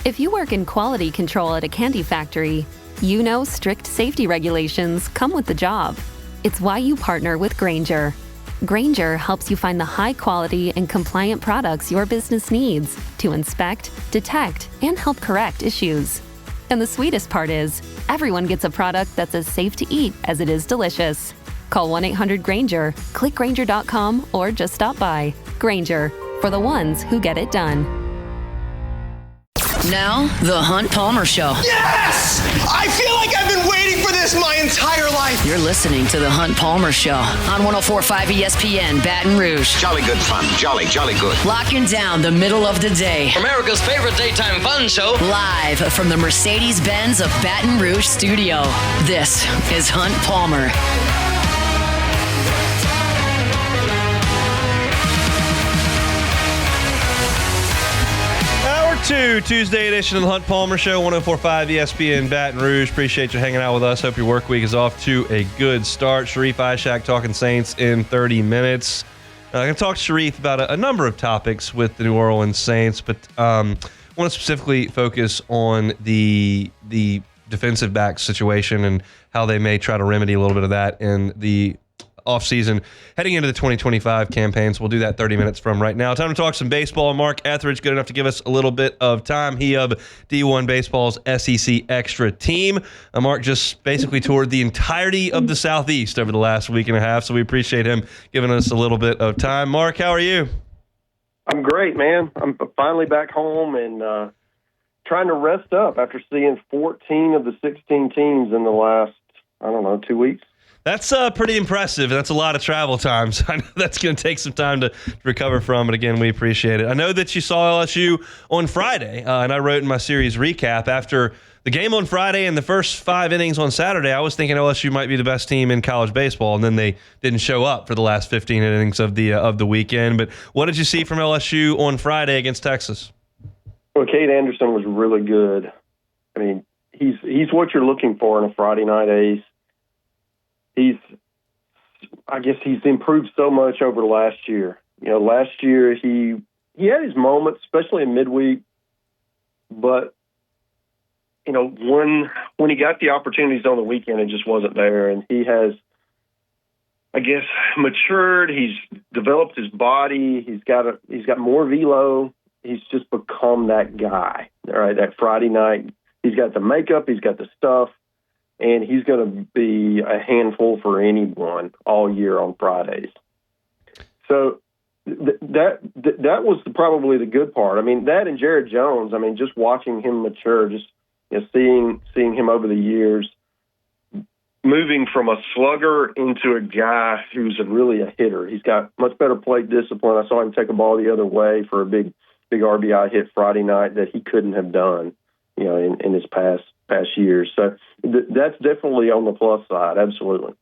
If you work in quality control at a candy factory, you know strict safety regulations come with the job. It's why you partner with Grainger. Grainger helps you find the high-quality and compliant products your business needs to inspect, detect, and help correct issues. And the sweetest part is, everyone gets a product that's as safe to eat as it is delicious. Call 1-800-GRAINGER, click Grainger.com, or just stop by. Grainger, for the ones who get it done. Now, The Hunt Palmer Show. Yes! I feel like I've been waiting for this my entire life. You're listening to The Hunt Palmer Show on 104.5 ESPN Baton Rouge. Jolly good fun. Jolly good. Locking down the middle of the day. America's favorite daytime fun show. Live from the Mercedes-Benz of Baton Rouge studio. This is Hunt Palmer. Tuesday edition of the Hunt Palmer Show, 104.5 ESPN Baton Rouge. Appreciate you hanging out with us. Hope your work week is off to a good start. Sharief, Ishaq talking Saints in 30 minutes. I'm going to talk to Sharief about a number of topics with the New Orleans Saints, but I want to specifically focus on the defensive back situation and how they may try to remedy a little bit of that in the offseason heading into the 2025 campaigns. We'll do that 30 minutes from right now. Time to talk some baseball. Mark Etheridge, good enough to give us a little bit of time. He of D1 Baseball's SEC Extra team. Mark just basically toured the entirety of the Southeast over the last week and a half, so we appreciate him giving us a little bit of time. Mark, how are you? I'm great, man. I'm finally back home and trying to rest up after seeing 14 of the 16 teams in the last, 2 weeks. That's pretty impressive. That's a lot of travel time. So I know that's going to take some time to recover from. But again, we appreciate it. I know that you saw LSU on Friday, and I wrote in my series recap after the game on Friday and the first 5 innings on Saturday, I was thinking LSU might be the best team in college baseball, and then they didn't show up for the last 15 innings of the weekend. But what did you see from LSU on Friday against Texas? Well, Cade Anderson was really good. I mean, he's what you're looking for in a Friday night ace. He's improved so much over the last year. Last year he had his moments, especially in midweek. But when he got the opportunities on the weekend, it just wasn't there. And he has, matured. He's developed his body. He's got more velo. He's just become that guy. All right, that Friday night. He's got the makeup. He's got the stuff. And he's going to be a handful for anyone all year on Fridays. So that was probably the good part. I mean, that and Jared Jones. I mean, just watching him mature, just seeing him over the years, moving from a slugger into a guy who's really a hitter. He's got much better plate discipline. I saw him take a ball the other way for a big RBI hit Friday night that he couldn't have done, in his past years. So that's definitely on the plus side. Absolutely.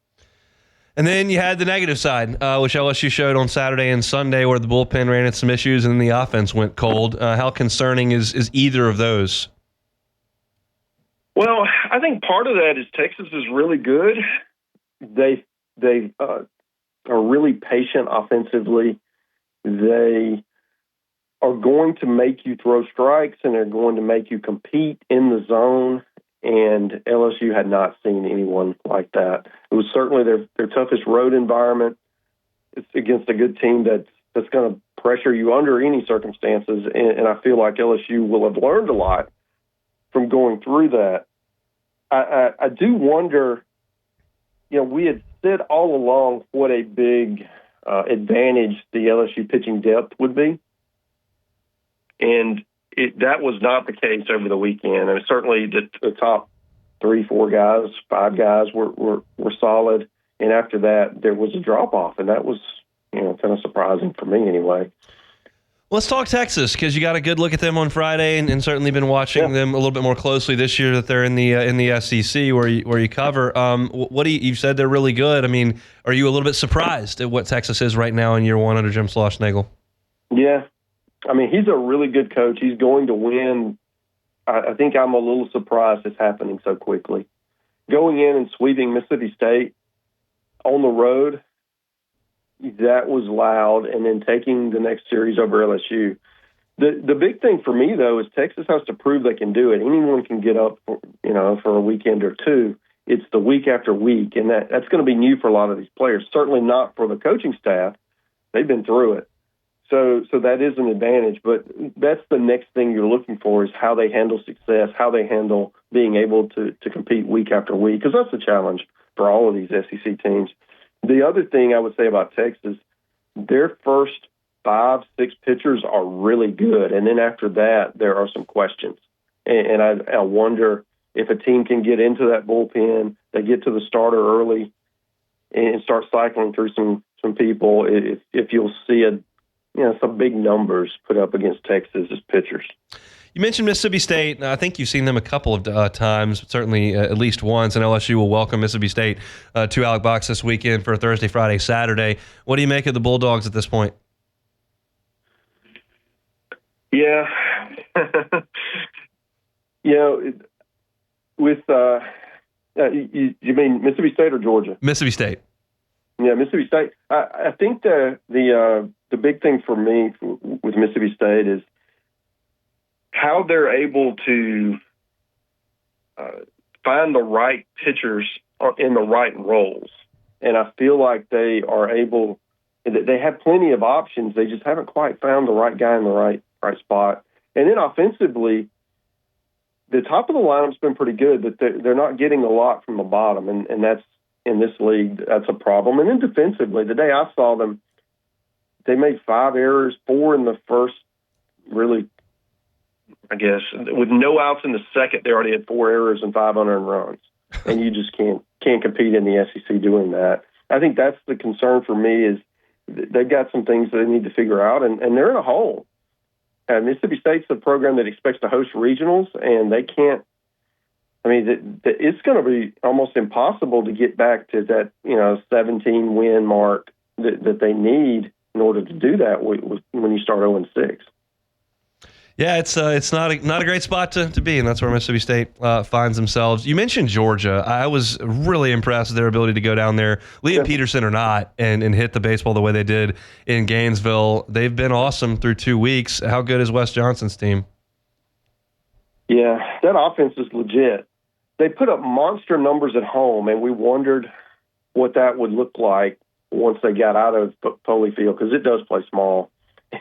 And then you had the negative side, which LSU showed on Saturday and Sunday, where the bullpen ran into some issues and then the offense went cold. How concerning is either of those? Well, I think part of that is Texas is really good. They are really patient offensively. They are going to make you throw strikes, and they're going to make you compete in the zone. And LSU had not seen anyone like that. It was certainly their toughest road environment. It's against a good team that's going to pressure you under any circumstances. And I feel like LSU will have learned a lot from going through that. I do wonder, we had said all along what a big advantage the LSU pitching depth would be. And that was not the case over the weekend. And certainly the top 3, 4 guys, 5 guys were solid. And after that, there was a drop-off. And that was, kind of surprising for me anyway. Let's talk Texas, because you got a good look at them on Friday and certainly been watching them a little bit more closely this year that they're in the SEC where you cover. You've said they're really good. I mean, are you a little bit surprised at what Texas is right now in year one under Jim Schlossnagle? Yeah. I mean, he's a really good coach. He's going to win. I think I'm a little surprised it's happening so quickly. Going in and sweeping Mississippi State on the road, that was loud. And then taking the next series over LSU, The big thing for me, though, is Texas has to prove they can do it. Anyone can get up, for a weekend or two. It's the week after week, and that's going to be new for a lot of these players. Certainly not for the coaching staff. They've been through it. So that is an advantage, but that's the next thing you're looking for is how they handle success, how they handle being able to compete week after week, because that's the challenge for all of these SEC teams. The other thing I would say about Texas, their first 5-6 pitchers are really good, and then after that, there are some questions. And I wonder if a team can get into that bullpen, they get to the starter early and start cycling through some people, if you'll see some big numbers put up against Texas as pitchers. You mentioned Mississippi State. I think you've seen them a couple of times, certainly at least once, and LSU will welcome Mississippi State to Alex Box this weekend for Thursday, Friday, Saturday. What do you make of the Bulldogs at this point? Yeah. With you mean Mississippi State or Georgia? Mississippi State. Yeah, Mississippi State. I think the big thing for me with Mississippi State is how they're able to find the right pitchers in the right roles. And I feel like they are able – they have plenty of options. They just haven't quite found the right guy in the right spot. And then offensively, the top of the lineup's been pretty good, but they're not getting a lot from the bottom, and that's in this league, that's a problem. And then defensively, the day I saw them, they made 5 errors, 4 in the first, really, I guess, with no outs in the second, they already had 4 errors and 5 unearned runs. And you just can't compete in the SEC doing that. I think that's the concern for me is they've got some things that they need to figure out, and they're in a hole. Mississippi State's a program that expects to host regionals, and they can't. I mean, it's going to be almost impossible to get back to that 17-win mark that they need in order to do that when you start 0-6. Yeah, it's not a great spot to be, and that's where Mississippi State finds themselves. You mentioned Georgia. I was really impressed with their ability to go down there, Liam Peterson or not, and hit the baseball the way they did in Gainesville. They've been awesome through 2 weeks. How good is Wes Johnson's team? Yeah, that offense is legit. They put up monster numbers at home, and we wondered what that would look like once they got out of Foley Field, because it does play small.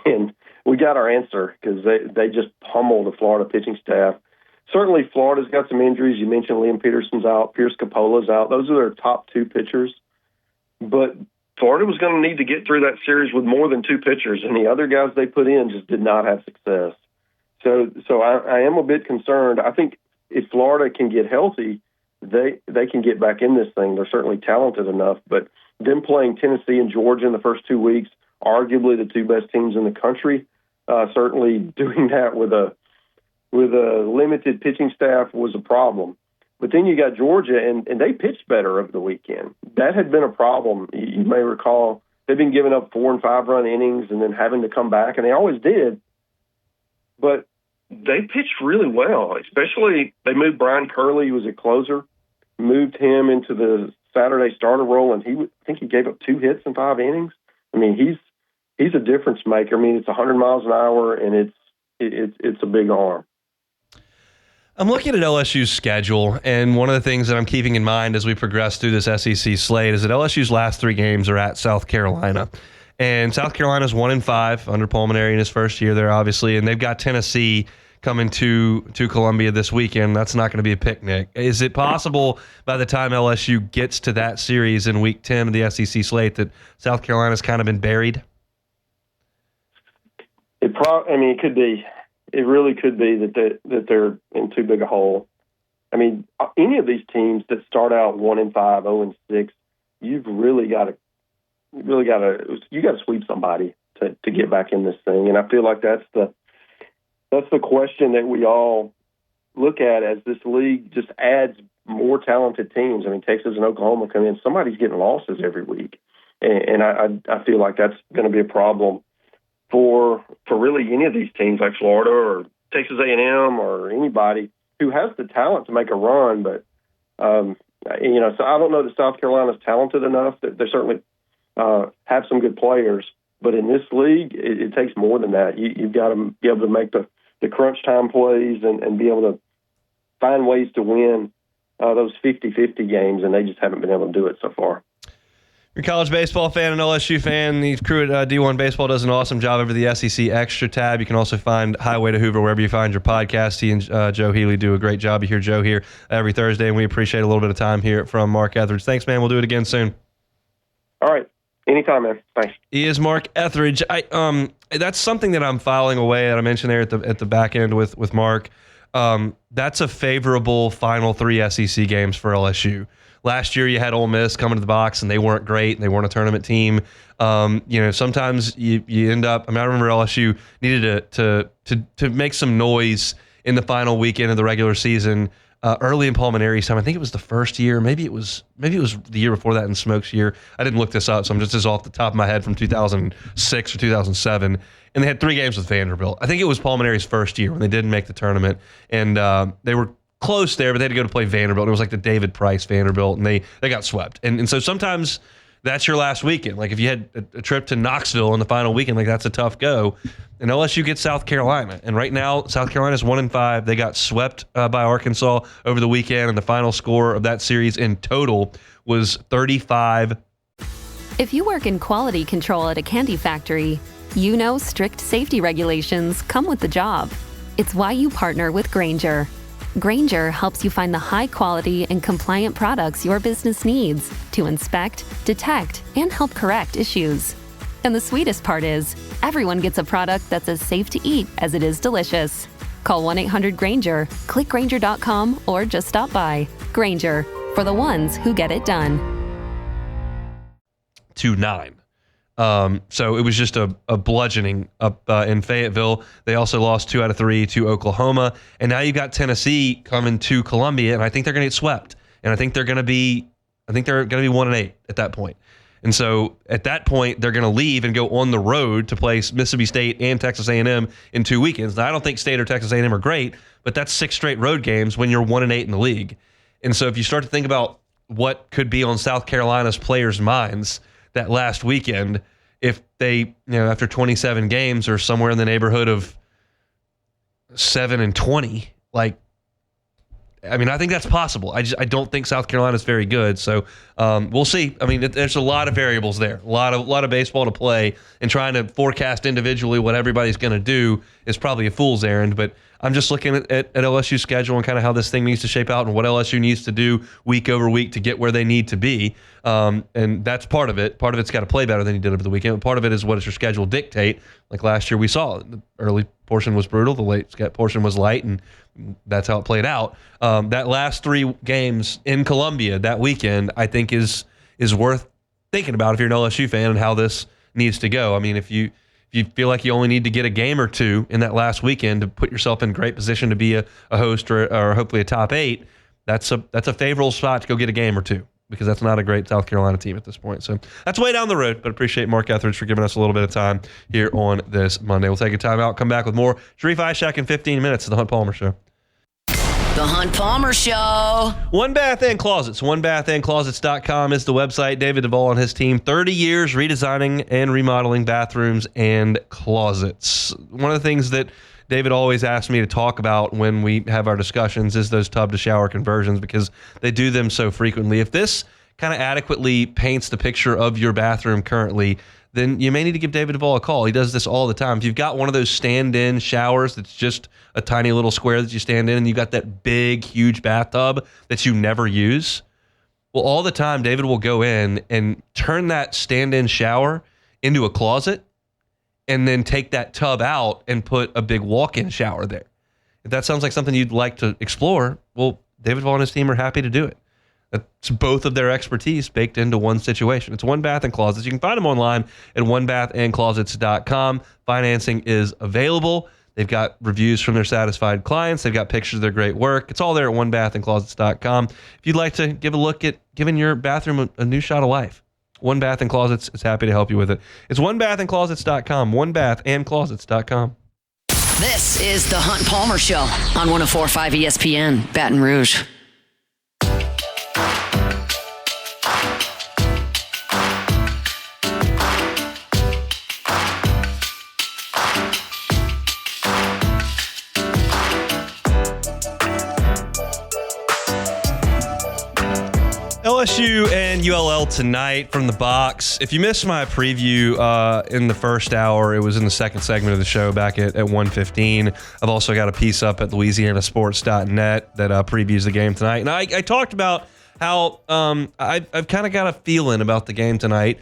And we got our answer because they just pummeled the Florida pitching staff. Certainly, Florida's got some injuries. You mentioned Liam Peterson's out. Pierce Capola's out. Those are their top 2 pitchers. But Florida was going to need to get through that series with more than 2 pitchers, and the other guys they put in just did not have success. So I am a bit concerned. I think if Florida can get healthy, they can get back in this thing. They're certainly talented enough. But them playing Tennessee and Georgia in the first 2 weeks, arguably the 2 best teams in the country, certainly doing that with a limited pitching staff was a problem. But then you got Georgia, and they pitched better over the weekend. That had been a problem. You may recall they've been giving up 4- and 5-run innings and then having to come back, and they always did. But they pitched really well, especially they moved Brian Curley, who was a closer, moved him into the Saturday starter role, and I think he gave up 2 hits in 5 innings. I mean, he's a difference maker. I mean, it's 100 miles an hour, and it's a big arm. I'm looking at LSU's schedule, and one of the things that I'm keeping in mind as we progress through this SEC slate is that LSU's last 3 games are at South Carolina. And South Carolina's 1-5 under Pulmonary in his first year there, obviously, and they've got Tennessee coming to Columbia this weekend. That's not going to be a picnic. Is it possible by the time LSU gets to that series in Week 10 of the SEC slate that South Carolina's kind of been buried? It could be. It really could be that they're in too big a hole. I mean, any of these teams that start out 1-5, 0-6, you got to sweep somebody to get back in this thing. And I feel like that's the question that we all look at as this league just adds more talented teams. I mean, Texas and Oklahoma come in, somebody's getting losses every week. And I feel like that's going to be a problem for really any of these teams like Florida or Texas A&M or anybody who has the talent to make a run. But, so I don't know that South Carolina's talented enough. They certainly have some good players. But in this league, it takes more than that. You've got to be able to make the crunch time plays and be able to find ways to win those 50-50 games, and they just haven't been able to do it so far. You're a college baseball fan, an LSU fan. The crew at D1 Baseball does an awesome job over the SEC Extra tab. You can also find Highway to Hoover wherever you find your podcast. He and Joe Healy do a great job. You hear Joe here every Thursday, and we appreciate a little bit of time here from Mark Etheridge. Thanks, man. We'll do it again soon. All right. Anytime, man. Thanks. He is Mark Etheridge. That's something that I'm filing away that I mentioned there at the back end with Mark. That's a favorable final 3 SEC games for LSU. Last year, you had Ole Miss coming to the box, and they weren't great, and they weren't a tournament team. Sometimes you end up. I remember LSU needed to make some noise in the final weekend of the regular season, early in Paul Maneri's time. I think it was the first year. Maybe it was the year before that in Smoke's year. I didn't look this up, so I'm just off the top of my head from 2006 or 2007. And they had 3 games with Vanderbilt. I think it was Paul Maneri's first year when they didn't make the tournament, and they were close there, but they had to go to play Vanderbilt. It was like the David Price Vanderbilt, and they got swept. And so sometimes that's your last weekend. Like if you had a trip to Knoxville in the final weekend, like that's a tough go. And LSU gets South Carolina. And right now, South Carolina's 1-5. They got swept by Arkansas over the weekend, and the final score of that series in total was 35. If you work in quality control at a candy factory, you know strict safety regulations come with the job. It's why you partner with Grainger. Grainger helps you find the high-quality and compliant products your business needs to inspect, detect, and help correct issues. And the sweetest part is, everyone gets a product that's as safe to eat as it is delicious. Call 1-800-GRAINGER, click Grainger.com, or just stop by. Grainger, for the ones who get it done. 2-9. So it was just a bludgeoning up in Fayetteville. They also lost 2 out of 3 to Oklahoma. And now you got Tennessee coming to Columbia, and I think they're going to get swept. And I think they're going to be 1-8 at that point. And so at that point, they're going to leave and go on the road to play Mississippi State and Texas A&M in 2 weekends. Now, I don't think State or Texas A&M are great, but that's 6 straight road games when you're 1-8 in the league. And so if you start to think about what could be on South Carolina's players' minds that last weekend, if they, after 27 games are somewhere in the neighborhood of 7-20, I think that's possible. I don't think South Carolina is very good. So we'll see. There's a lot of variables there, a lot of baseball to play, and trying to forecast individually what everybody's going to do is probably a fool's errand. But I'm just looking at LSU's schedule and kind of how this thing needs to shape out and what LSU needs to do week over week to get where they need to be. And that's part of it. Part of it's got to play better than you did over the weekend. But part of it is what does your schedule dictate? Like last year we saw, the early portion was brutal, the late portion was light, and that's how it played out. That last 3 games in Columbia that weekend, I think is worth thinking about if you're an LSU fan and how this needs to go. If you feel like you only need to get a game or 2 in that last weekend to put yourself in great position to be a host or hopefully a top 8, that's a favorable spot to go get a game or 2, because that's not a great South Carolina team at this point. So that's way down the road, but appreciate Mark Etheridge for giving us a little bit of time here on this Monday. We'll take a time out, come back with more Sharief Ishaq in 15 minutes of The Hunt Palmer Show. The Hunt Palmer Show. One Bath and Closets. OneBathAndClosets.com is the website. David Duvall and his team, 30 years redesigning and remodeling bathrooms and closets. One of the things that David always asks me to talk about when we have our discussions is those tub to shower conversions, because they do them so frequently. If this kind of adequately paints the picture of your bathroom currently, then you may need to give David Duvall a call. He does this all the time. If you've got one of those stand-in showers that's just a tiny little square that you stand in, and you've got that big, huge bathtub that you never use, well, all the time, David will go in and turn that stand-in shower into a closet and then take that tub out and put a big walk-in shower there. If that sounds like something you'd like to explore, well, David Duvall and his team are happy to do it. That's both of their expertise baked into one situation. It's One Bath and Closets. You can find them online at onebathandclosets.com. Financing is available. They've got reviews from their satisfied clients. They've got pictures of their great work. It's all there at onebathandclosets.com. If you'd like to give a look at giving your bathroom a new shot of life, One Bath and Closets is happy to help you with it. It's onebathandclosets.com, onebathandclosets.com. This is The Hunt Palmer Show on 104.5 ESPN, Baton Rouge. LSU and ULL tonight from the box. If you missed my preview in the first hour, it was in the second segment of the show back at 1:15. I've also got a piece up at louisianasports.net that previews the game tonight. And I talked about how I've kind of got a feeling about the game tonight.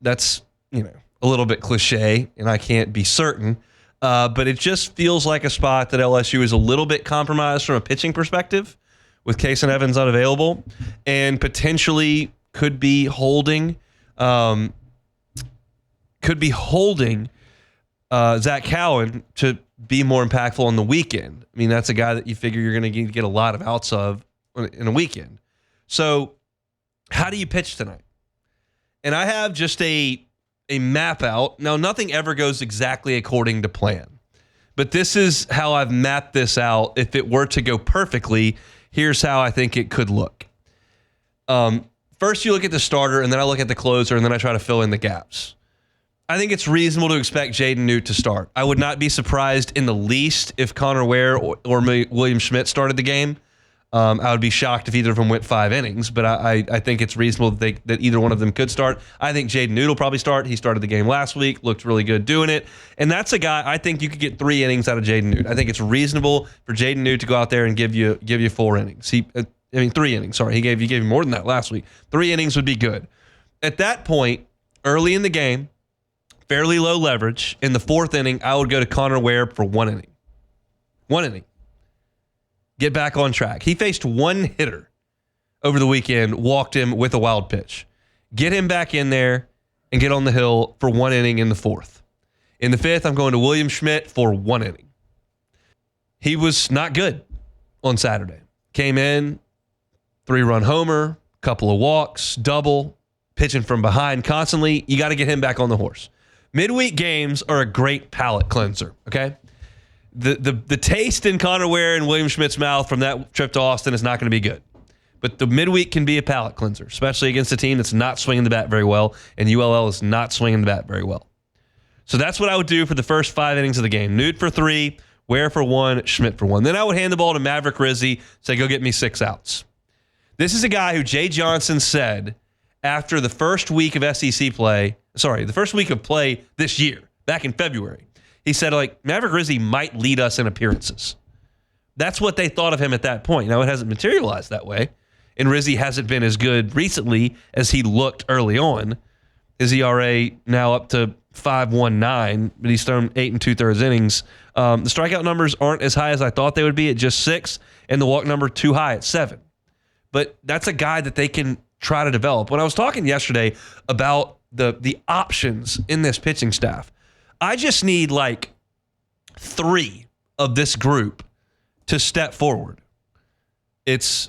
That's, a little bit cliche, and I can't be certain. But it just feels like a spot that LSU is a little bit compromised from a pitching perspective, with Case and Evans unavailable, and potentially could be holding Zach Cowan to be more impactful on the weekend. I mean, that's a guy that you figure you're going to get a lot of outs of in a weekend. So how do you pitch tonight? And I have just a map out. Now, nothing ever goes exactly according to plan, but this is how I've mapped this out. If it were to go perfectly, here's how I think it could look. First, you look at the starter, and then I look at the closer, and then I try to fill in the gaps. I think it's reasonable to expect Jaden Newt to start. I would not be surprised in the least if Connor Ware or William Schmidt started the game. I would be shocked if either of them went 5 innings, but I think it's reasonable that either one of them could start. I think Jaden Newt will probably start. He started the game last week, looked really good doing it. And that's a guy, I think you could get 3 innings out of Jaden Newt. I think it's reasonable for Jaden Newt to go out there and give you 4 innings. 3 innings. Sorry, he gave you more than that last week. 3 innings would be good. At that point, early in the game, fairly low leverage. In the 4th inning, I would go to Connor Ware for 1 inning. 1 inning. Get back on track. He faced 1 hitter over the weekend, walked him with a wild pitch. Get him back in there and get on the hill for 1 inning in the 4th. In the 5th, I'm going to William Schmidt for 1 inning. He was not good on Saturday. Came in, 3-run homer, couple of walks, double, pitching from behind constantly. You got to get him back on the horse. Midweek games are a great palate cleanser, okay? The taste in Connor Ware and William Schmidt's mouth from that trip to Austin is not going to be good. But the midweek can be a palate cleanser, especially against a team that's not swinging the bat very well, and ULL is not swinging the bat very well. So that's what I would do for the first 5 innings of the game. Newt for 3, Ware for 1, Schmidt for 1. Then I would hand the ball to Maverick Rizzi, say, go get me 6 outs. This is a guy who Jay Johnson said after the first week of the first week of play this year, back in February. He said, Maverick Rizzi might lead us in appearances. That's what they thought of him at that point. Now, it hasn't materialized that way, and Rizzi hasn't been as good recently as he looked early on. His ERA now up to 5.19, but he's thrown 8 2/3 innings. The strikeout numbers aren't as high as I thought they would be at just 6, and the walk number too high at 7. But that's a guy that they can try to develop. When I was talking yesterday about the options in this pitching staff, I just need 3 of this group to step forward. It's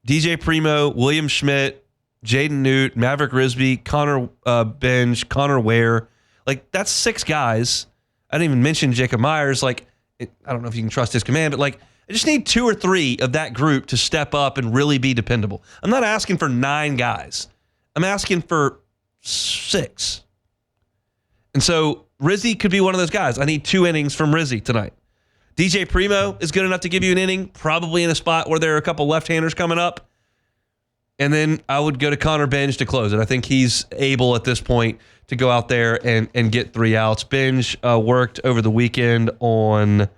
DJ Primo, William Schmidt, Jaden Newt, Maverick Rizzi, Connor Benj, Connor Ware. That's 6 guys. I didn't even mention Jacob Myers. I don't know if you can trust his command, but I just need 2 or 3 of that group to step up and really be dependable. I'm not asking for 9 guys. I'm asking for 6. And so Rizzi could be one of those guys. I need 2 innings from Rizzi tonight. DJ Primo is good enough to give you an inning, probably in a spot where there are a couple left-handers coming up. And then I would go to Connor Benj to close it. I think he's able at this point to go out there and get 3 outs. Benj worked over the weekend on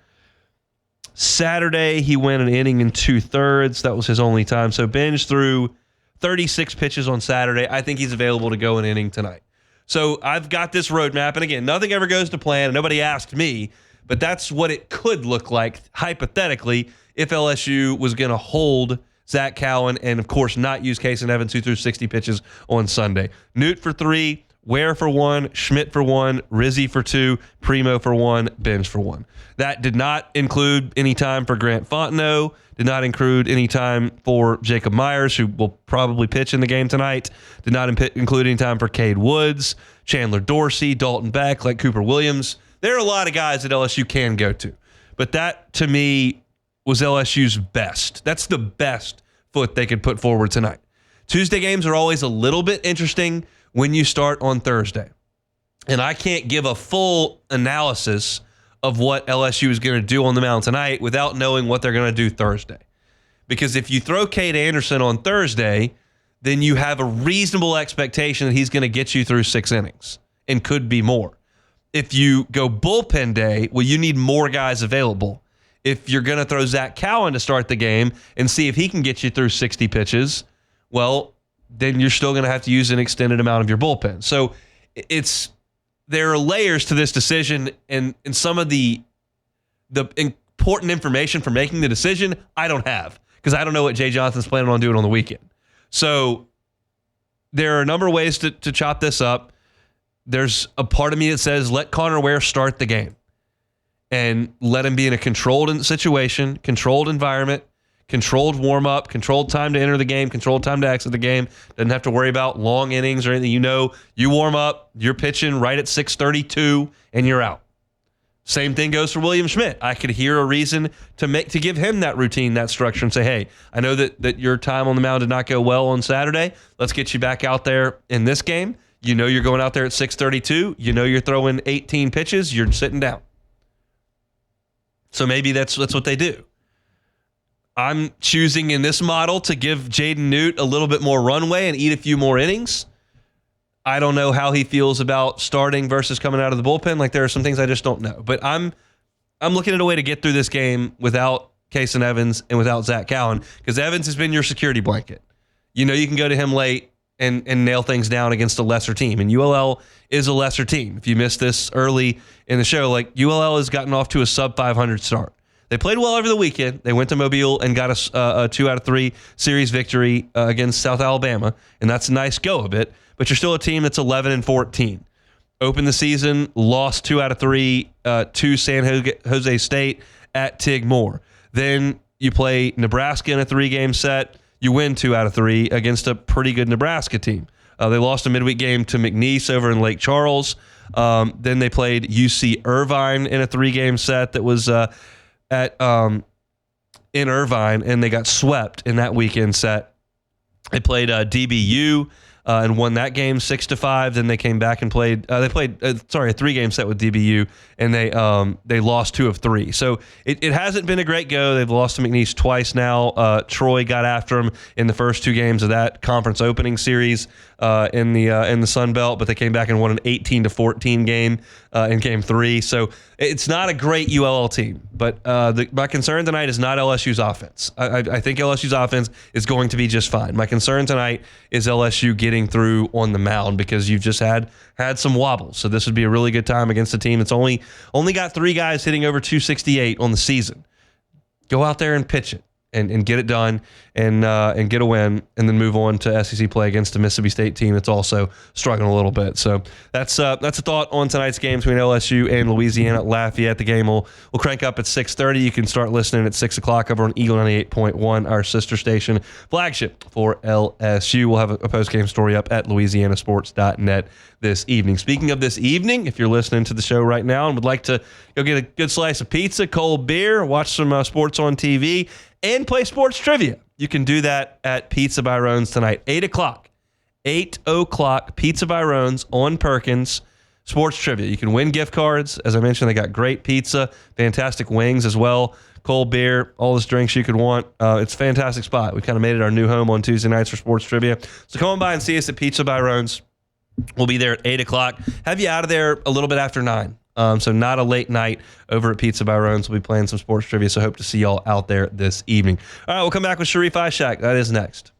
Saturday. He went an inning in 2/3. That was his only time. So Benj threw 36 pitches on Saturday. I think he's available to go an inning tonight. So I've got this roadmap, and again, nothing ever goes to plan, and nobody asked me, but that's what it could look like, hypothetically, if LSU was going to hold Zach Cowan and, of course, not use Case and Evans, who threw 60 pitches on Sunday. Newt for 3, Ware for 1, Schmidt for 1, Rizzi for 2, Primo for 1, Benj for 1. That did not include any time for Grant Fontenot, did not include any time for Jacob Myers, who will probably pitch in the game tonight, did not include any time for Cade Woods, Chandler Dorsey, Dalton Beck, Cooper Williams. There are a lot of guys that LSU can go to, but that, to me, was LSU's best. That's the best foot they could put forward tonight. Tuesday games are always a little bit interesting when you start on Thursday. And I can't give a full analysis of what LSU is going to do on the mound tonight without knowing what they're going to do Thursday. Because if you throw Cade Anderson on Thursday, then you have a reasonable expectation that he's going to get you through 6 innings and could be more. If you go bullpen day, well, you need more guys available. If you're going to throw Zach Cowan to start the game and see if he can get you through 60 pitches, well, then you're still going to have to use an extended amount of your bullpen. So there are layers to this decision, and some of the important information for making the decision I don't have, because I don't know what Jay Johnson's planning on doing on the weekend. So there are a number of ways to chop this up. There's a part of me that says let Connor Ware start the game and let him be in a controlled situation, controlled environment, controlled warm-up, controlled time to enter the game, controlled time to exit the game. Doesn't have to worry about long innings or anything. You warm up, you're pitching right at 6:32, and you're out. Same thing goes for William Schmidt. I could hear a reason to give him that routine, that structure, and say, hey, I know that your time on the mound did not go well on Saturday. Let's get you back out there in this game. You're going out there at 6:32. You're throwing 18 pitches. You're sitting down. So maybe that's what they do. I'm choosing in this model to give Jaden Newt a little bit more runway and eat a few more innings. I don't know how he feels about starting versus coming out of the bullpen. Like, there are some things I just don't know. But I'm looking at a way to get through this game without Kason Evans and without Zach Cowan, because Evans has been your security blanket. You can go to him late and nail things down against a lesser team. And ULL is a lesser team. If you missed this early in the show, like, ULL has gotten off to a sub-500 start. They played well over the weekend. They went to Mobile and got a 2 out of 3 series victory against South Alabama, and that's a nice go of it. But you're still a team that's 11-14. Opened the season, lost 2 out of 3 to San Jose State at Tig Moore. Then you play Nebraska in a 3-game set. You win 2 out of 3 against a pretty good Nebraska team. They lost a midweek game to McNeese over in Lake Charles. Then they played UC Irvine in a 3-game set that was in Irvine, and they got swept in that weekend set. They played DBU and won that game 6-5. Then they came back and played. They played a 3-game set with DBU, and they lost 2 of 3. So it hasn't been a great go. They've lost to McNeese twice now. Troy got after them in the first 2 games of that conference opening series in the Sun Belt, but they came back and won an 18-14 game in Game 3. So it's not a great ULL team. But my concern tonight is not LSU's offense. I think LSU's offense is going to be just fine. My concern tonight is LSU getting through on the mound, because you've just had some wobbles. So this would be a really good time against a team that's only got 3 guys hitting over 268 on the season. Go out there and pitch it and get it done and get a win, and then move on to SEC play against a Mississippi State team that's also struggling a little bit. So that's a thought on tonight's game between LSU and Louisiana at Lafayette. The game will crank up at 6:30. You can start listening at 6 o'clock over on Eagle 98.1, our sister station, flagship for LSU. We'll have a post-game story up at louisianasports.net this evening. Speaking of this evening, if you're listening to the show right now and would like to go get a good slice of pizza, cold beer, watch some sports on TV, and play sports trivia, you can do that at Pizza by Rones tonight, 8 o'clock. 8 o'clock, Pizza by Rones on Perkins, sports trivia. You can win gift cards. As I mentioned, they got great pizza, fantastic wings as well, cold beer, all those drinks you could want. It's a fantastic spot. We kind of made it our new home on Tuesday nights for sports trivia. So come on by and see us at Pizza by Rones. We'll be there at 8 o'clock. Have you out of there a little bit after 9. So not a late night over at Pizza by Rones. We'll be playing some sports trivia, so hope to see y'all out there this evening. All right, we'll come back with Sharief Ishaq. That is next.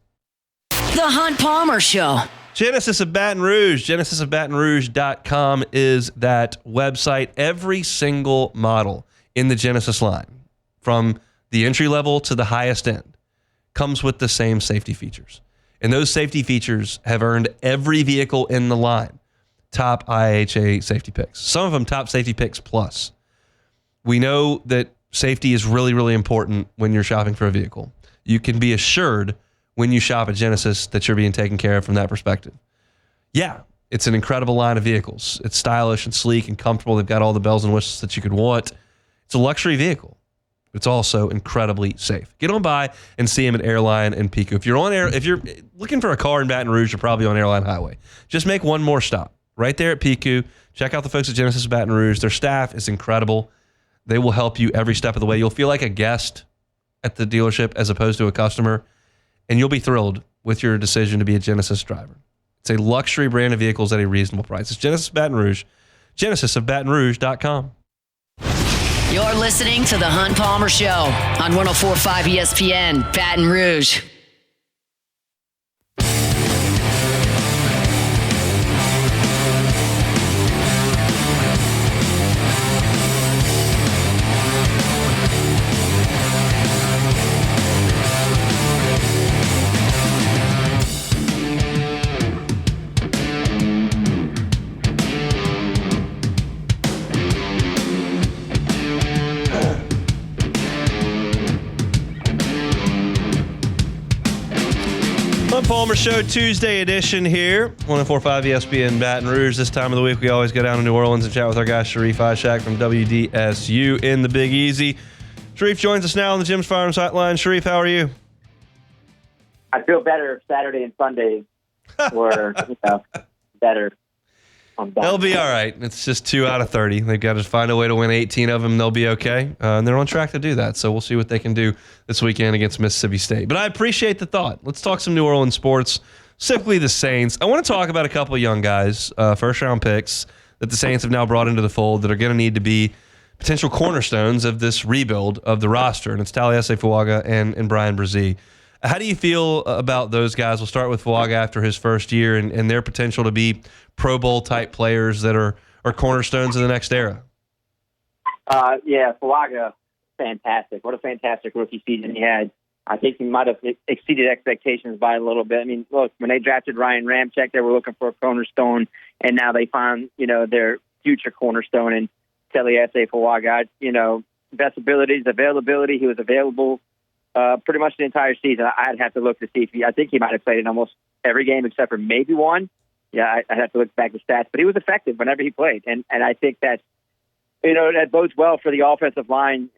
The Hunt Palmer Show. Genesis of Baton Rouge. GenesisofBatonRouge.com is that website. Every single model in the Genesis line, from the entry level to the highest end, comes with the same safety features. And those safety features have earned every vehicle in the line top IHA safety picks. Some of them top safety picks plus. We know that safety is really, really important when you're shopping for a vehicle. You can be assured when you shop at Genesis that you're being taken care of from that perspective. Yeah, it's an incredible line of vehicles. It's stylish and sleek and comfortable. They've got all the bells and whistles that you could want. It's a luxury vehicle. It's also incredibly safe. Get on by and see them at Airline and Pico. If you're looking for a car in Baton Rouge, you're probably on Airline Highway. Just make one more stop. Right there at Pico. Check out the folks at Genesis Baton Rouge. Their staff is incredible. They will help you every step of the way. You'll feel like a guest at the dealership as opposed to a customer, and you'll be thrilled with your decision to be a Genesis driver. It's a luxury brand of vehicles at a reasonable price. It's Genesis Baton Rouge, genesisofbatonrouge.com. You're listening to The Hunt Palmer Show on 104.5 ESPN, Baton Rouge. Palmer Show Tuesday edition here, 104.5 ESPN Baton Rouge. This time of the week, we always go down to New Orleans and chat with our guy Sharief Ishaq from WDSU in the Big Easy. Sharief joins us now on the Jim's Firearms Hotline. Sharief, how are you? I feel better if Saturday and Sunday were better. They'll be all right. It's just 2 out of 30. They've got to find a way to win 18 of them. They'll be okay. And they're on track to do that. So we'll see what they can do this weekend against Mississippi State. But I appreciate the thought. Let's talk some New Orleans sports, specifically the Saints. I want to talk about a couple of young guys, first-round picks that the Saints have now brought into the fold that are going to need to be potential cornerstones of this rebuild of the roster. And it's Taliesin Fuaga and Brian Brzee. How do you feel about those guys? We'll start with Fuaga after his first year and their potential to be Pro Bowl type players that are cornerstones in the next era. Yeah, Fuaga, fantastic. What a fantastic rookie season he had. I think he might have exceeded expectations by a little bit. I mean, look, when they drafted Ryan Ramczyk, they were looking for a cornerstone, and now they found, their future cornerstone in Taliesin Fuaga. Best abilities, availability. He was available pretty much the entire season. I'd have to look to see if I think he might have played in almost every game except for maybe one. Yeah, I'd have to look back at the stats, but he was effective whenever he played. And I think that bodes well for the offensive line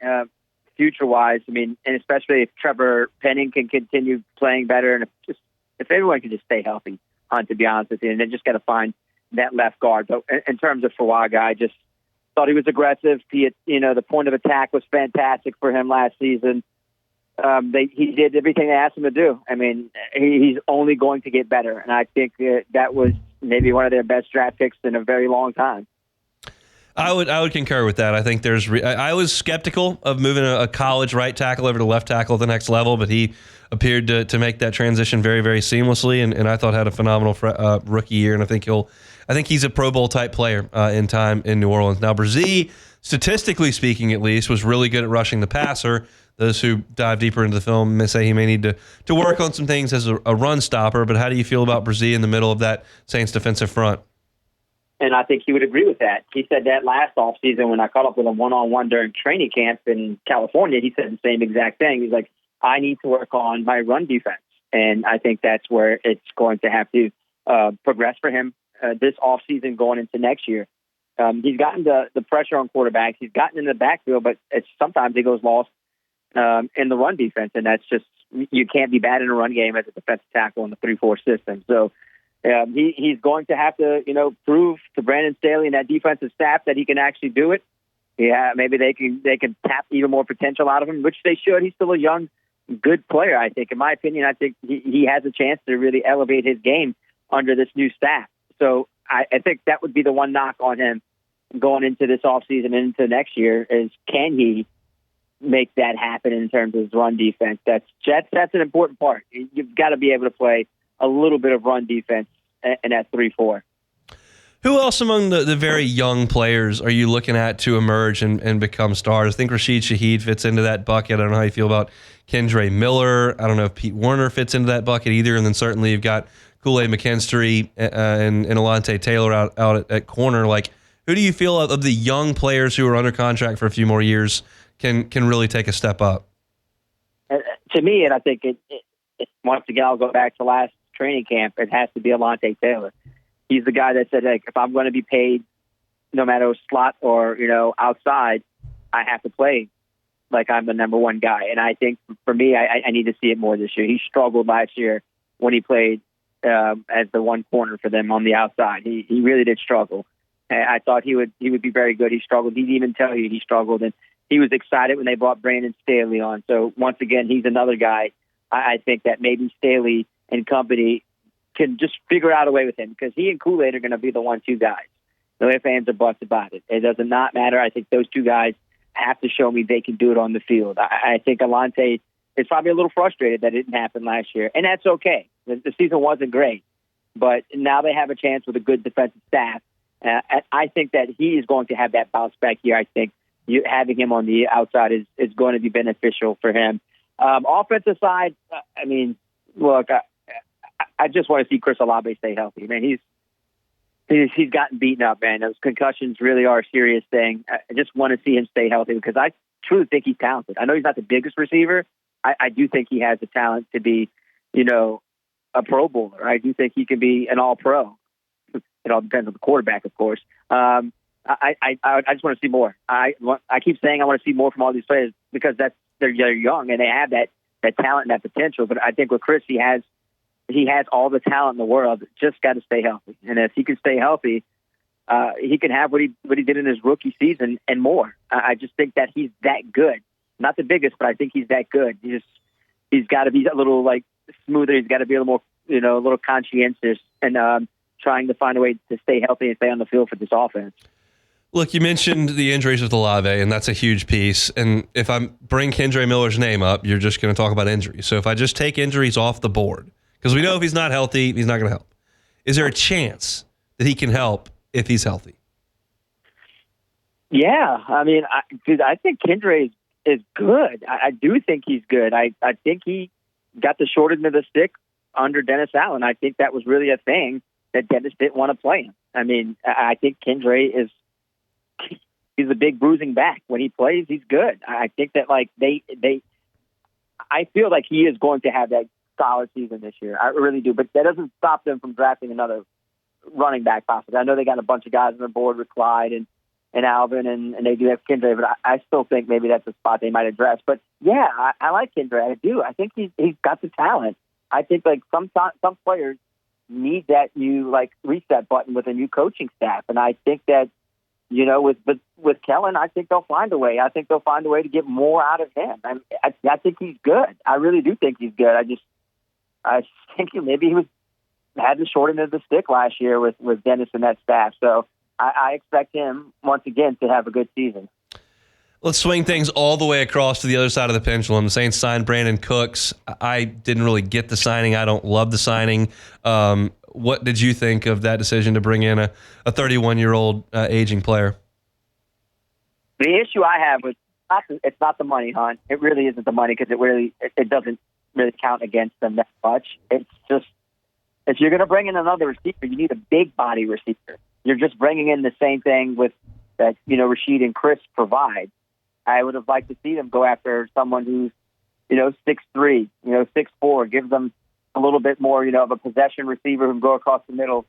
future-wise. I mean, and especially if Trevor Penning can continue playing better and if everyone can just stay healthy, to be honest with you, and then just got to find that left guard. But in terms of Fuaga, I just thought he was aggressive. The point of attack was fantastic for him last season. He did everything they asked him to do. I mean, he's only going to get better, and I think that was maybe one of their best draft picks in a very long time. I would concur with that. I think I was skeptical of moving a college right tackle over to left tackle at the next level, but he appeared to make that transition very, very seamlessly, and I thought had a phenomenal rookie year, and I think he's a Pro Bowl type player in time in New Orleans. Now, Brzee, statistically speaking at least, was really good at rushing the passer. Those who dive deeper into the film may say he may need to work on some things as a run stopper, but how do you feel about Brzee in the middle of that Saints defensive front? And I think he would agree with that. He said that last offseason when I caught up with him one-on-one during training camp in California, he said the same exact thing. He's like, I need to work on my run defense. And I think that's where it's going to have to progress for him this offseason going into next year. He's gotten the pressure on quarterbacks. He's gotten in the backfield, but sometimes he goes lost in the run defense, and that's just you can't be bad in a run game as a defensive tackle in the 3-4 system. So he's going to have to, prove to Brandon Staley and that defensive staff that he can actually do it. Yeah, maybe they can tap even more potential out of him, which they should. He's still a young, good player. I think, in my opinion, I think he has a chance to really elevate his game under this new staff. So I think that would be the one knock on him going into this offseason and into next year is can he make that happen in terms of his run defense. That's an important part. You've got to be able to play a little bit of run defense in that 3-4. Who else among the very young players are you looking at to emerge and become stars? I think Rashid Shaheed fits into that bucket. I don't know how you feel about Kendre Miller. I don't know if Pete Werner fits into that bucket either. And then certainly you've got Kool-Aid McKinstry and Alontae Taylor out at corner. Like, who do you feel of the young players who are under contract for a few more years can really take a step up? To me, and I think it once again, I'll go back to last training camp, it has to be Alontae Taylor. He's the guy that said, if I'm going to be paid, no matter slot or, outside, I have to play like I'm the number one guy. And I think for me, I need to see it more this year. He struggled last year when he played as the one corner for them on the outside. He really did struggle. I thought he would be very good. He struggled. He'd even tell you he struggled in he was excited when they brought Brandon Staley on. So once again, he's another guy. I think that maybe Staley and company can just figure out a way with him, because he and Kool-Aid are going to be the 1-2 guys. No ifs, ands, or buts about it. It does not matter. I think those two guys have to show me they can do it on the field. I think Alante is probably a little frustrated that it didn't happen last year, and that's okay. The season wasn't great, but now they have a chance with a good defensive staff. I think that he is going to have that bounce back year. I think having him on the outside is going to be beneficial for him. Offensive side, I mean, look, I just want to see Chris Olave stay healthy. Man, he's gotten beaten up, man. Those concussions really are a serious thing. I just want to see him stay healthy, because I truly think he's talented. I know he's not the biggest receiver. I do think he has the talent to be, a Pro Bowler. I do think he can be an All-Pro. It all depends on the quarterback, of course. I just want to see more. I keep saying I want to see more from all these players, because they're young and they have that talent and that potential. But I think with Chris, he has all the talent in the world. Just got to stay healthy. And if he can stay healthy, he can have what he did in his rookie season and more. I just think that he's that good. Not the biggest, but I think he's that good. He's got to be a little smoother. He's got to be a little more, a little conscientious and trying to find a way to stay healthy and stay on the field for this offense. Look, you mentioned the injuries with Olave, and that's a huge piece. And if I bring Kendre Miller's name up, you're just going to talk about injuries. So if I just take injuries off the board, because we know if he's not healthy, he's not going to help. Is there a chance that he can help if he's healthy? Yeah, I mean, I think Kendre is good. I do think he's good. I think he got the short end of the stick under Dennis Allen. I think that was really a thing that Dennis didn't want to play him. I mean, I think Kendre he's a big bruising back. When he plays, he's good. I think that I feel like he is going to have that solid season this year. I really do. But that doesn't stop them from drafting another running back possibly. I know they got a bunch of guys on the board with Clyde and Alvin, and they do have Kendre, but I still think maybe that's a spot they might address. But yeah, I like Kendre. I do. I think he's got the talent. I think some players need that new reset button with a new coaching staff, and I think that with Kellen, I think they'll find a way. I think they'll find a way to get more out of him. I think he's good. I really do think he's good. I think maybe he had the short end of the stick last year with Dennis and that staff. So I expect him once again to have a good season. Let's swing things all the way across to the other side of the pendulum. The Saints signed Brandon Cooks. I didn't really get the signing. I don't love the signing. What did you think of that decision to bring in a 31-year-old aging player? The issue I have with it's not the money, Hunt. It really isn't the money, because it doesn't really count against them that much. It's just, if you're going to bring in another receiver, you need a big body receiver. You're just bringing in the same thing with that Rashid and Chris provide. I would have liked to see them go after someone who's 6'3", 6'4", gives them a little bit more, of a possession receiver who can go across the middle.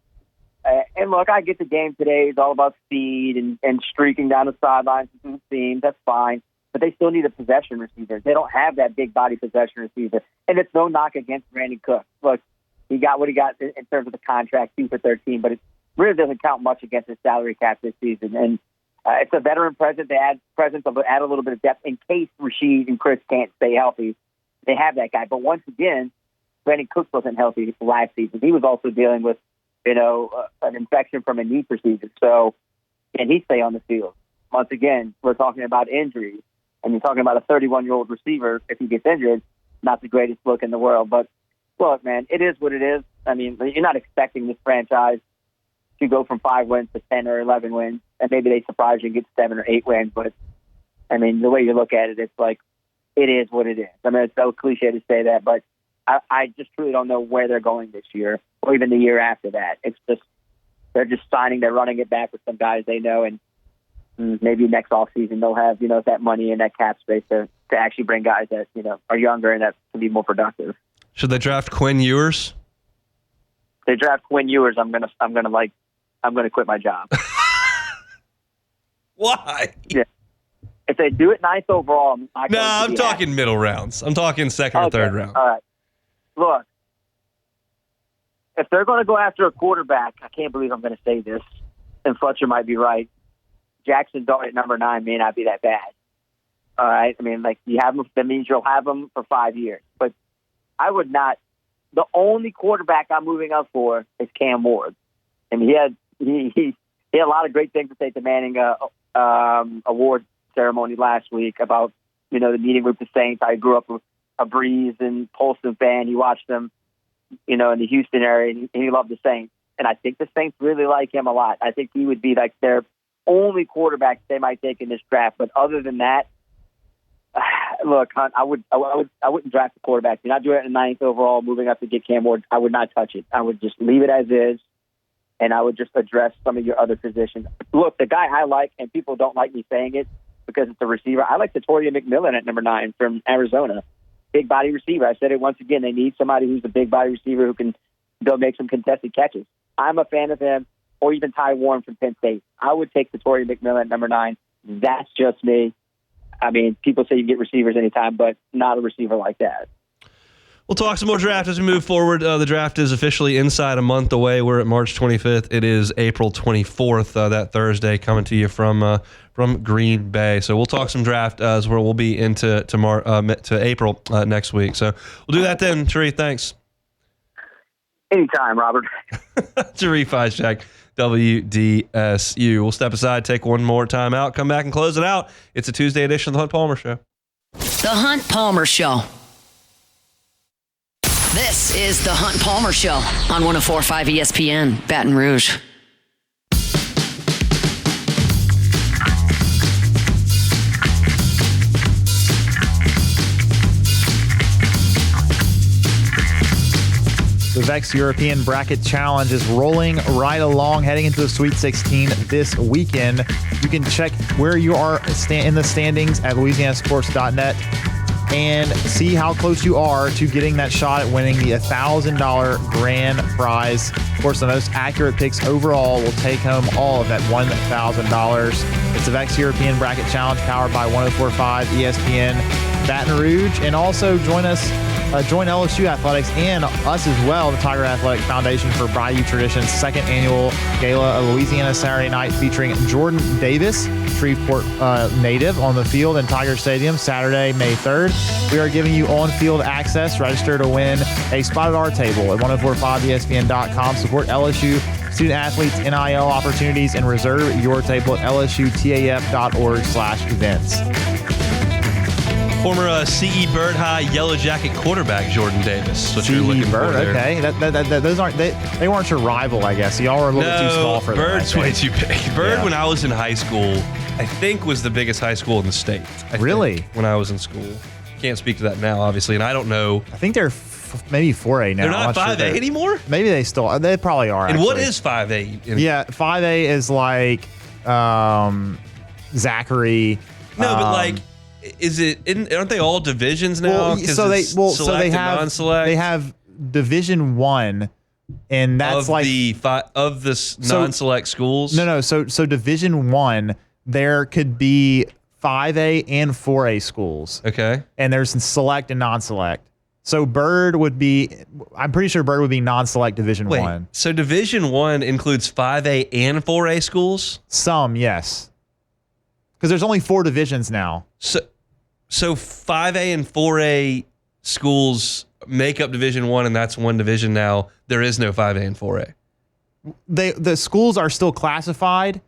And look, I get the game today is all about speed and streaking down the sidelines and through the seams. That's fine. But they still need a possession receiver. They don't have that big body possession receiver. And it's no knock against Brandon Cooks. Look, he got what he got in terms of the contract, 2 for 13, but it really doesn't count much against his salary cap this season. And it's a veteran presence. They add a little bit of depth in case Rashid and Chris can't stay healthy. They have that guy. But once again, Brandon Cooks wasn't healthy last season. He was also dealing with, an infection from a knee procedure. So can he stay on the field? Once again, we're talking about injuries, and you're talking about a 31-year-old receiver. If he gets injured, not the greatest look in the world. But look, man, it is what it is. I mean, you're not expecting this franchise to go from 5 wins to 10 or 11 wins, and maybe they surprise you and get 7 or 8 wins. But I mean, the way you look at it, it's it is what it is. I mean, it's so cliche to say that, but I just truly don't know where they're going this year or even the year after that. It's just, they're just signing, they're running it back with some guys they know, and maybe next offseason they'll have, that money and that cap space to actually bring guys that, are younger and that can be more productive. Should they draft Quinn Ewers? They draft Quinn Ewers, I'm gonna quit my job. Why? Yeah. If they do it 9th overall, I'm talking middle rounds. I'm talking second or third round. All right. Look, if they're going to go after a quarterback, I can't believe I'm going to say this, and Fletcher might be right. Jackson Dart at number 9 may not be that bad. All right. I mean, like you have him, that means you'll have him for 5 years. But I would not. The only quarterback I'm moving up for is Cam Ward. I mean, he had a lot of great things to say at the Manning award ceremony last week about, the meeting with the Saints. I grew up with a Breeze and Polson fan. He watched them, in the Houston area, and he loved the Saints. And I think the Saints really like him a lot. I think he would be like their only quarterback they might take in this draft. But other than that, look, Hunt, I wouldn't draft a quarterback. You're not doing it in the 9th overall, moving up to get Cam Ward. I would not touch it. I would just leave it as is, and I would just address some of your other positions. Look, the guy I like, and people don't like me saying it because it's a receiver, I like Victoria McMillan at number 9 from Arizona. Big body receiver. I said it once again. They need somebody who's a big body receiver who can go make some contested catches. I'm a fan of him, or even Ty Warren from Penn State. I would take Victoria McMillan at number 9. That's just me. I mean, people say you get receivers anytime, but not a receiver like that. We'll talk some more draft as we move forward. The draft is officially inside a month away. We're at March 25th. It is April 24th, that Thursday, coming to you from Green Bay. So we'll talk some draft as we'll be into to April next week. So we'll do that then. Sharief, thanks. Anytime, Robert. Sharief Ishaq, WDSU. We'll step aside, take one more time out, come back and close it out. It's a Tuesday edition of the Hunt Palmer Show. The Hunt Palmer Show. This is the Hunt Palmer Show on 104.5 ESPN, Baton Rouge. The VEX European Bracket Challenge is rolling right along, heading into the Sweet 16 this weekend. You can check where you are in the standings at louisianasports.net and see how close you are to getting that shot at winning the $1,000 grand prize. Of course, the most accurate picks overall will take home all of that $1,000. It's the VEX European Bracket Challenge powered by 104.5 ESPN Baton Rouge. And also join LSU Athletics and us as well, the Tiger Athletic Foundation for Bayou Tradition's second annual Gala of Louisiana Saturday night featuring Jordan Davis, Shreveport native, on the field in Tiger Stadium Saturday, May 3rd. We are giving you on-field access. Register to win a spot at our table at 1045ESPN.com. Support LSU student athletes, NIL opportunities, and reserve your table at lsutaf.org/events. Former CE Bird High Yellow Jacket quarterback Jordan Davis. What you're looking Bird, for there. okay. Those aren't they weren't your rival, I guess. Y'all were a little bit too small for that. Bird's way too big. Bird, when I was in high school, I think was the biggest high school in the state. Really? When I was in school. Can't speak to that now, obviously, and I don't know. I think they're maybe 4A now. They're not 5A anymore? Maybe they probably are. And actually. what is 5A? 5A is like Zachary. No, but like, aren't they all divisions now? They have non-select. They have Division 1, and that's of the non-select schools. No. So Division 1, there could be 5A and 4A schools. Okay. And there's select and non-select. So I'm pretty sure Bird would be non-select Division 1. So Division 1 includes 5A and 4A schools? Some, yes. Because there's only 4 divisions now. So 5A and 4A schools make up Division 1, and that's one division now. There is no 5A and 4A. The schools are still classified,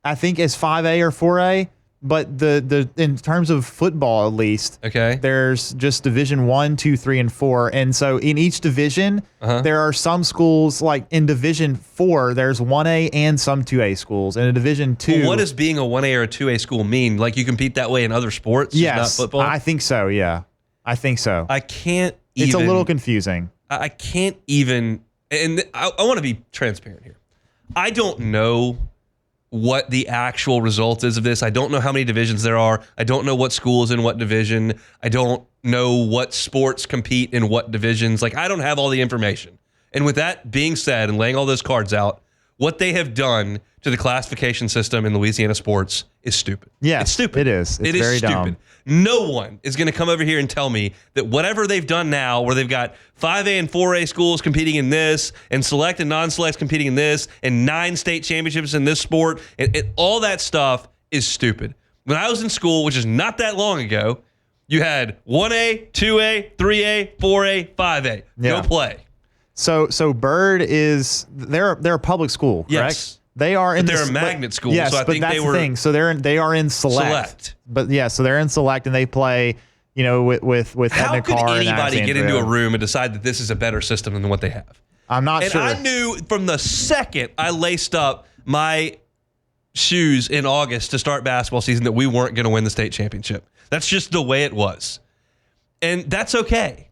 I think, as 5A or 4A, but the in terms of football, at least, okay, there's just Division 1, 2, 3, and 4. And so in each division, there are some schools, like in Division 4, there's 1A and some 2A schools. And in Division 2... Well, what does being a 1A or a 2A school mean? Like you compete that way in other sports? Yes, not football? I think so, yeah. I think so. It's a little confusing. I can't even... And I want to be transparent here. I don't know what the actual result is of this. I don't know how many divisions there are. I don't know what schools in what division. I don't know what sports compete in what divisions. Like, I don't have all the information. And with that being said, and laying all those cards out, what they have done to the classification system in Louisiana sports is stupid. Yeah, it's stupid. It is. It's very stupid. Dumb. No one is going to come over here and tell me that whatever they've done now, where they've got 5A and 4A schools competing in this, and select and non-selects competing in this, and 9 state championships in this sport, and all that stuff is stupid. When I was in school, which is not that long ago, you had 1A, 2A, 3A, 4A, 5A. Go play. So Bird is they're a public school, correct? Yes. They are in. But they're a magnet school, yes, so I but think that's they were. The thing. So they are in select. But yeah, so they're in select, and they play. With how could Etna anybody and get into a room and decide that this is a better system than what they have? I'm not sure. And I knew from the second I laced up my shoes in August to start basketball season that we weren't going to win the state championship. That's just the way it was. And that's okay.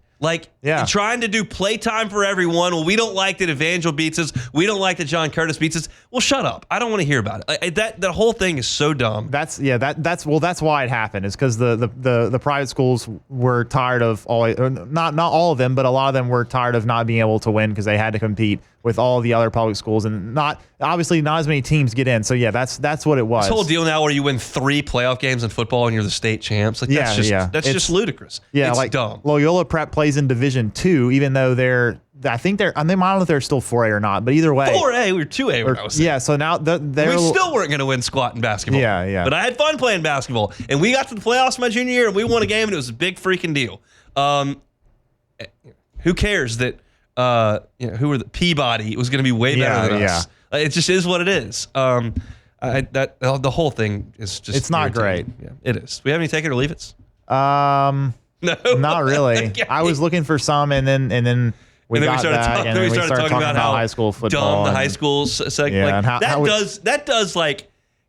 Trying to do playtime for everyone. Well, we don't like that Evangel beats us. We don't like that John Curtis beats us. Well, shut up. I don't want to hear about it. That whole thing is so dumb. That's why it happened. Is because the private schools were tired of not all of them, but a lot of them were tired of not being able to win because they had to compete with all the other public schools, and not as many teams get in. So yeah, that's what it was. This whole deal now where you win 3 playoff games in football and you're the state champs. That's just ludicrous. Yeah, it's dumb. Loyola Prep plays in Division II, even though I don't know if they're still 4A or not, but either way. 4A, we were 2A when I was there. Yeah, so now we still weren't going to win squat in basketball. Yeah. But I had fun playing basketball, and we got to the playoffs my junior year, and we won a game, and it was a big freaking deal. Who cares that who were the Peabody was going to be way better than us? It just is what it is. The whole thing is just it's not irritating. great. Yeah, it is. Do we have any take it or leave it? No, not really. Okay. I was looking for some, and then we started talking about how high school football, dumb the high school segment. That does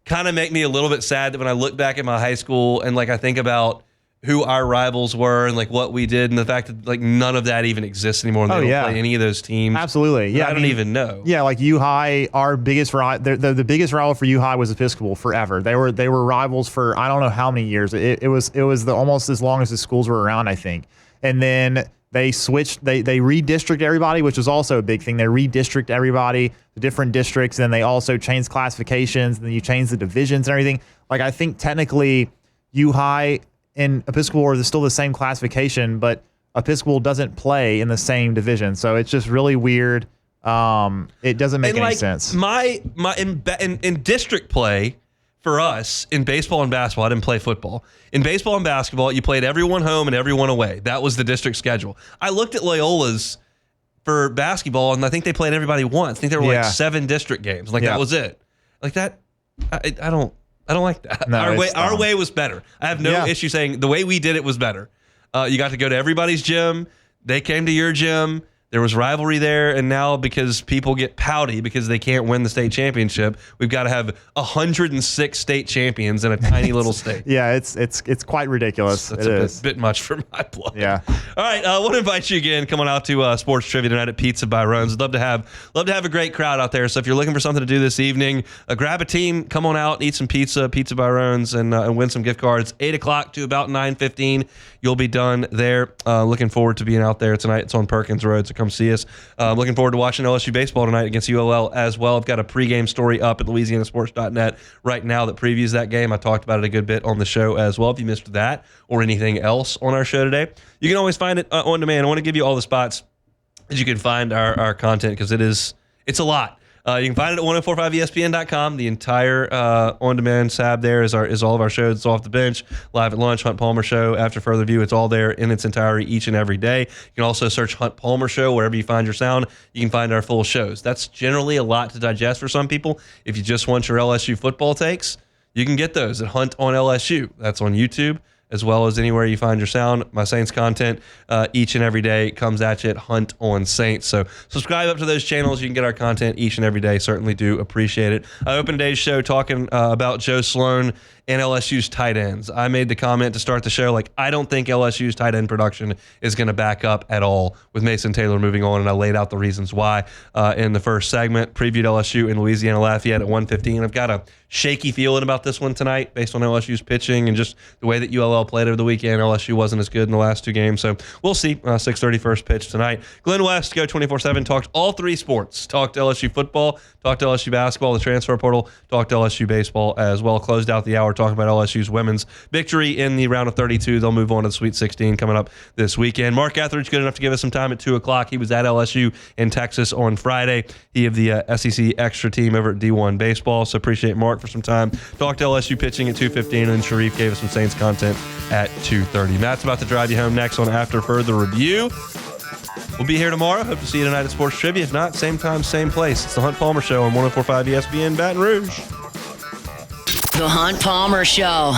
kind of make me a little bit sad that when I look back at my high school and I think about who our rivals were and what we did, and the fact that none of that even exists anymore. And they don't play any of those teams. Absolutely, yeah. I don't even know. Yeah, U High, our biggest rival, the biggest rival for U High was Episcopal forever. They were rivals for I don't know how many years. It was almost as long as the schools were around, I think. And then they switched. They redistrict everybody, which was also a big thing. They redistrict everybody to different districts, and they also changed classifications. And then you change the divisions and everything. I think technically U High and Episcopal are still the same classification, but Episcopal doesn't play in the same division, so it's just really weird. It doesn't make any sense. In district play for us in baseball and basketball, I didn't play football. In baseball and basketball, you played everyone home and everyone away. That was the district schedule. I looked at Loyola's for basketball, and I think they played everybody once. I think there were 7 district games. That was it. I don't like that. No, our way was better. I have no issue saying the way we did it was better. You got to go to everybody's gym. They came to your gym. There was rivalry there, and now because people get pouty because they can't win the state championship, we've got to have 106 state champions in a tiny little state. Yeah, it's quite ridiculous. That's a bit much for my blood. Yeah. All right, I want to invite you again. Come on out to Sports Trivia tonight at Pizza by Runs. I'd love to have a great crowd out there. So if you're looking for something to do this evening, grab a team, come on out, eat some pizza by Runs, and win some gift cards. 8 o'clock to about 9:15. You'll be done there. Looking forward to being out there tonight. It's on Perkins Road, so come see us. Looking forward to watching LSU baseball tonight against ULL as well. I've got a pregame story up at LouisianaSports.net right now that previews that game. I talked about it a good bit on the show as well. If you missed that or anything else on our show today, you can always find it on demand. I want to give you all the spots that you can find our content because it's a lot. You can find it at 1045ESPN.com. The entire on-demand tab there is all of our shows. It's Off the Bench, Live at Lunch, Hunt Palmer Show, After Further View. It's all there in its entirety each and every day. You can also search Hunt Palmer Show wherever you find your sound. You can find our full shows. That's generally a lot to digest for some people. If you just want your LSU football takes, you can get those at Hunt on LSU. That's on YouTube, as well as anywhere you find your sound. My Saints content each and every day comes at you at Hunt on Saints. So subscribe up to those channels. You can get our content each and every day. Certainly do appreciate it. I opened today's show talking about Joe Sloan and LSU's tight ends. I made the comment to start the show, I don't think LSU's tight end production is going to back up at all with Mason Taylor moving on, and I laid out the reasons why in the first segment. Previewed LSU in Louisiana Lafayette at 1:15. I've got a shaky feeling about this one tonight based on LSU's pitching and just the way that ULL played over the weekend. LSU wasn't as good in the last 2 games, so we'll see. 6:30 first pitch tonight. Glenn West, Go 24/7, talked all 3 sports. Talked LSU football, talked LSU basketball, the transfer portal, talked LSU baseball as well. Closed out the hour hour talking about LSU's women's victory in the round of 32. They'll move on to the Sweet 16 coming up this weekend. Mark Etheridge, good enough to give us some time at 2 o'clock. He was at LSU in Texas on Friday. He of the SEC extra team over at D1 Baseball. So appreciate Mark for some time. Talked to LSU pitching at 2:15, and then Sharief gave us some Saints content at 2:30. Matt's about to drive you home next on After Further Review. We'll be here tomorrow. Hope to see you tonight at Sports Trivia. If not, same time, same place. It's the Hunt Palmer Show on 104.5 ESPN Baton Rouge. The Hunt Palmer Show.